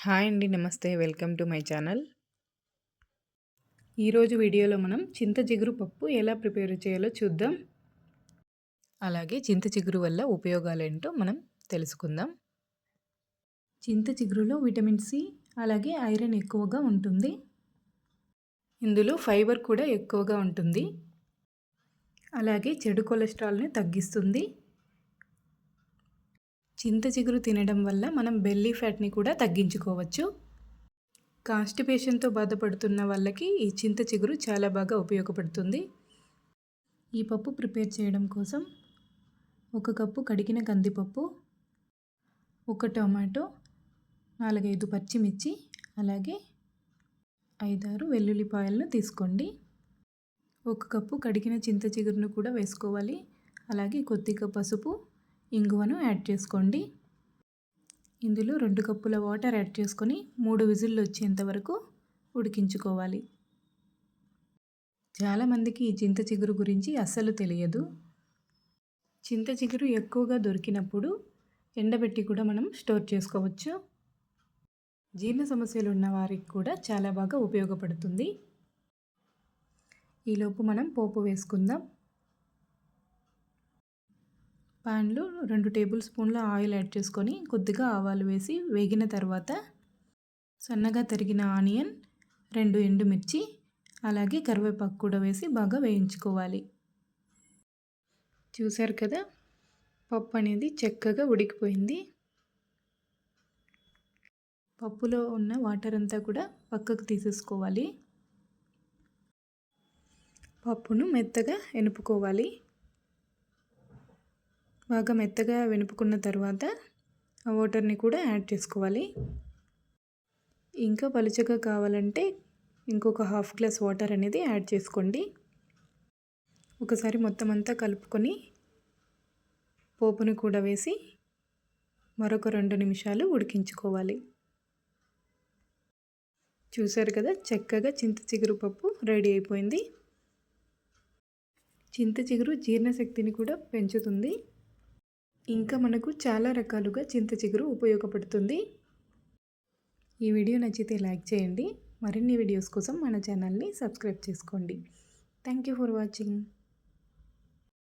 Hi అండి. నమస్తే. Welcome to my channel. ఈరోజు వీడియోలో మనం చింత చిగురు పప్పు ఎలా ప్రిపేర్ చేయాలో చూద్దాం. అలాగే చింత చిగురు వల్ల ఉపయోగాలేంటో మనం తెలుసుకుందాం. చింత చిగురులో విటమిన్ సి అలాగే ఐరన్ ఎక్కువగా ఉంటుంది. ఇందులో ఫైబర్ కూడా ఎక్కువగా ఉంటుంది. అలాగే చెడు కొలెస్ట్రాల్ని తగ్గిస్తుంది. చింత చిగురు తినడం వల్ల మనం బెల్లీ ఫ్యాట్ని కూడా తగ్గించుకోవచ్చు. కాన్స్టిపేషన్తో బాధపడుతున్న వాళ్ళకి ఈ చింత చిగురు చాలా బాగా ఉపయోగపడుతుంది. ఈ పప్పు ప్రిపేర్ చేయడం కోసం 1 కప్పు కడిగిన కందిపప్పు, 1 టొమాటో, 4-5 పచ్చిమిర్చి, అలాగే 5-6 వెల్లుల్లిపాయలను తీసుకోండి. 1 కప్పు కడిగిన చింత చిగురును కూడా వేసుకోవాలి. అలాగే కొద్దిగా పసుపు, ఇంగువను యాడ్ చేసుకోండి. ఇందులో 2 కప్పుల వాటర్ యాడ్ చేసుకొని 3 విజిల్లు వచ్చేంత వరకు ఉడికించుకోవాలి. చాలామందికి ఈ చింత చిగురు గురించి అస్సలు తెలియదు. చింత చిగురు ఎక్కువగా దొరికినప్పుడు ఎండబెట్టి కూడా మనం స్టోర్ చేసుకోవచ్చు. జీర్ణ సమస్యలు ఉన్న వారికి కూడా చాలా బాగా ఉపయోగపడుతుంది. ఈలోపు మనం పోపు వేసుకుందాం. పాన్లో 2 టేబుల్ స్పూన్ల ఆయిల్ యాడ్ చేసుకొని కొద్దిగా ఆవాలు వేసి వేగిన తర్వాత సన్నగా తరిగిన ఆనియన్, 2 ఎండుమిర్చి, అలాగే కరివేపాకు కూడా వేసి బాగా వేయించుకోవాలి. చూశారు కదా, పప్పు అనేది చక్కగా ఉడికిపోయింది. పప్పులో ఉన్న వాటర్ అంతా కూడా పక్కకు తీసేసుకోవాలి. పప్పును మెత్తగా ఎనుపుకోవాలి. బాగా మెత్తగా వెనుపుకున్న తర్వాత ఆ వాటర్ని కూడా యాడ్ చేసుకోవాలి. ఇంకా పలుచగా కావాలంటే ఇంకొక హాఫ్ గ్లాస్ వాటర్ అనేది యాడ్ చేసుకోండి. ఒకసారి మొత్తం అంతా కలుపుకొని పోపును కూడా వేసి మరొక 2 నిమిషాలు ఉడికించుకోవాలి. చూశారు కదా, చక్కగా చింత చిగురు పప్పు రెడీ అయిపోయింది. చింత చిగురు జీర్ణశక్తిని కూడా పెంచుతుంది. ఇంకా మనకు చాలా రకాలుగా చింత చిగురు ఉపయోగపడుతుంది. ఈ వీడియో నచ్చితే లైక్ చేయండి. మరిన్ని వీడియోస్ కోసం మన ఛానల్ని సబ్స్క్రైబ్ చేసుకోండి. Thank you for watching.